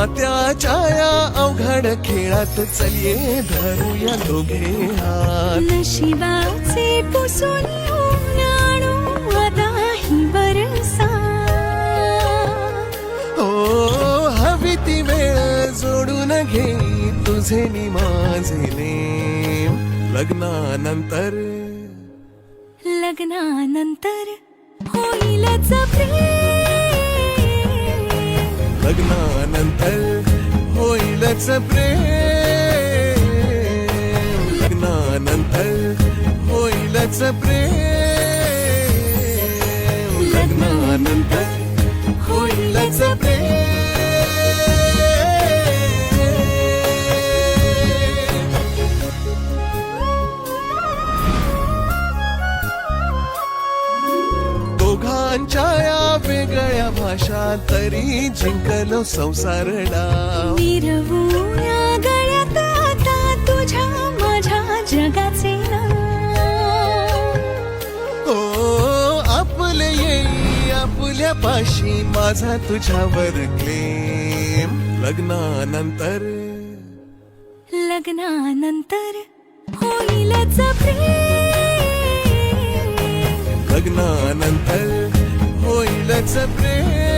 नात्याच्या या अवघड खेळात चलिये धरूया दोघे हात. नशिबाचे पुसून आणू आता ही बरसा. हो हवी ती वेळ जोडून घे तुझे नि माझे नेम. लग्नानंतर लग्नानंतर होईलच प्रेम. लग्नानंतर होईलच प्रेम. लग्नानंतर होईलच प्रेम. लग्नानंतर होईलच प्रेम. दोघांच्या या वेगळ्या भाषा तरी जिंकलो संसारडा. विरवूया गळ्यात आता तुझ्या माझ्या जगाचे नाव. हो आपले येई आपल्या पाशी माझा तुझ्यावर क्लेम. लग्नानंतर लग्नानंतर होईलच प्रेम. लग्नानंतर होईलच प्रेम.